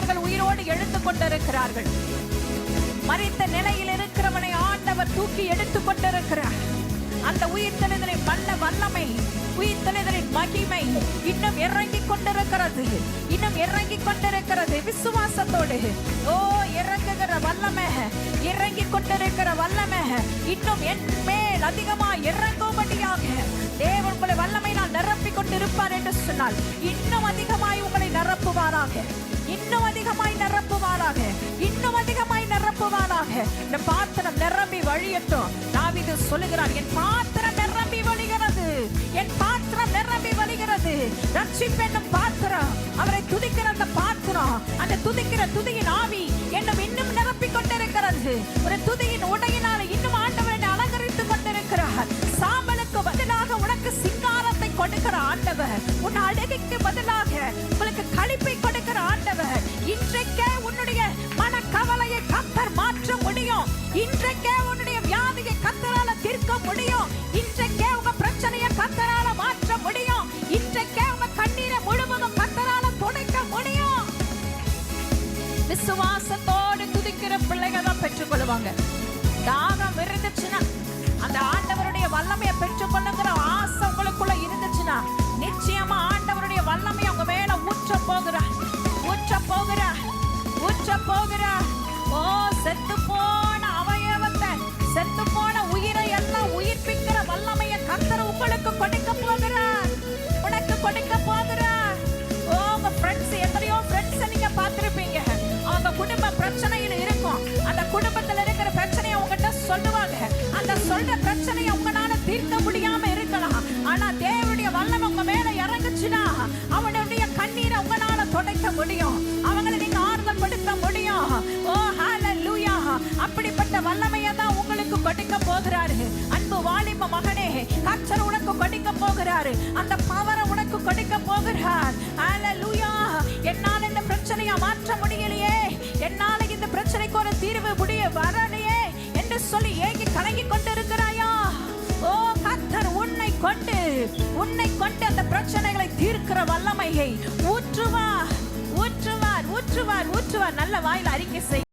மரித்தவர்கள் உயிரோடு எழுந்து கொண்டிருக்கிறார்கள். மரித்த நிலையில் இருக்கிறவனை ஆண்டவர் தூக்கி எடுத்துக் கொண்டிருக்கிறார். அந்த உயிர்த்தெழுதலின் வல்லமை, உயிர்த்தெழுதலின் மகிமை இன்னும் இறங்கிக் கொண்டிருக்கிறது, இன்னும் இறங்கிக் கொண்டிருக்கிறது. விசுவாசத்தோடு இறங்குகிற வல்லமை, இறங்கிக் கொண்டிருக்கிற வல்லமை இன்னும் என் மேல் அதிகமாக இறங்கும்படியாக தேவன் உங்களை வல்லமையினால் நிரப்பிக் கொண்டிருப்பார் என்று சொன்னால் இன்னும் அதிகமாய் உங்களை நிரப்புவாராக, இன்னும் அதிகமாய் நிரப்புவாராக, இன்னும் அதிகமாய் நிரப்புவாராக. இந்த பாத்திரம் நிரம்பி வழியட்டும். தாவீது சொல்லுகிறார், என் பாத்திரம் நிரம்பி வழிகிறது, என் பாத்திரம் நிரம்பி வழிகிறது. ரட்சிப்பென்னும் பாத்திரம், அவரை துதிக்கிற அந்த பாத்திரம், அந்த துதிக்கிற துதியின் ஆவி என்னும் இன்னும் நிரப்பிக் கொண்டிருக்கிறது. ஒரு துதியின் உடையினால இன்னும் ஆண்டவரை அலங்கரித்துக் கொண்டிருக்கிறார். சாம்பலுக்கு பதிலாக உனக்கு சிங்காரத்தை கொடுக்கிற ஆண்டவர், உன் அழகுக்கு பதிலாக உங்களுக்கு களிப்பை கொடுக்கிற ஆண்டவர். இன்றைக்கே உன்னுடைய மன கவலையை கர்த்தர் மாற்ற முடியும். இன்றைக்கே உன்னுடைய வியாதியை கர்த்தரால தீர்க்க முடியும். இன்றைக்கே உங்க பிரச்சனையை கர்த்தரால மாற்ற முடியும். இன்றைக்கே உங்க கண்ணீரை முழுவதும் கர்த்தரால துடைக்க முடியும். விசுவாசத்தோடு துதிக்கிற பிள்ளைகள் தான் பெற்றுக் கொள்வாங்க. தாகம் இருந்துச்சுன்னா, அந்த ஆண்டவருடைய வல்லமையை பெற்றுக் கொள்ளுங்கிற ஆசை உங்களுக்குள்ள இருந்துச்சுன்னா நிச்சயமா ஆண்டவருடைய வல்லமையை உங்க மேல ஊற்ற போகிறார், ஊற்ற போகிறார், ஊற்ற போகிறார். செத்து போன அவயவத்தை, செத்து போன உயிரை எல்லாம் உயிர்ப்பிக்கிற வல்லமையை கர்த்தர் உங்களுக்கு கொடுக்க போகிறார், உனக்கு கொடுக்க போகிறார். உங்க ஃப்ரெண்ட்ஸ், எத்தனையோ ஃப்ரெண்ட்ஸ் நீங்க பார்த்திருப்பீங்க. அவங்க குடும்ப பிரச்சனையில் இருக்கும். அந்த குடும்பத்தில் இருக்கிற பிரச்சனையை உங்ககிட்ட சொல்லுவாங்க. அந்த சொல்ற பிரச்சனையை உங்களால தீர்க்க முடியாம இருக்கலாம். ஆனா தேவனுடைய வல்லமை உங்க மேல இறங்குச்சுன்னா அவனுடைய கண்ணீரை உங்களால துடைக்க முடியும், அவங்களை நீங்க ஆறுதல் படுத்த முடியும். ஹalleluya. அப்படிப்பட்ட வல்லமையை தான் உங்களுக்கு கொடுக்க போகிறாரு. அன்பு வாலிப மகனே, கர்த்தர் உனக்கு கொடுக்க போகிறாரு. அந்த பவரை உனக்கு கொடுக்க போகிறார். ஹalleluya. என்னால இந்த பிரச்சனையை மாற்ற முடியலையே, என்னால இந்த பிரச்சனைக்கு ஒரு தீர்வு வரலையே என்று சொல்லி ஏங்கி கலங்கி கொண்டிருக்கிறாயா? கர்த்தர் உன்னை கொண்டு அந்த பிரச்சனைகளை தீர்க்கிற வல்லமையை ஊற்றுவார், ஊற்றுவார், ஊற்றுவார், ஊற்றுவார். நல்ல வாயில அறிக்கை செய்.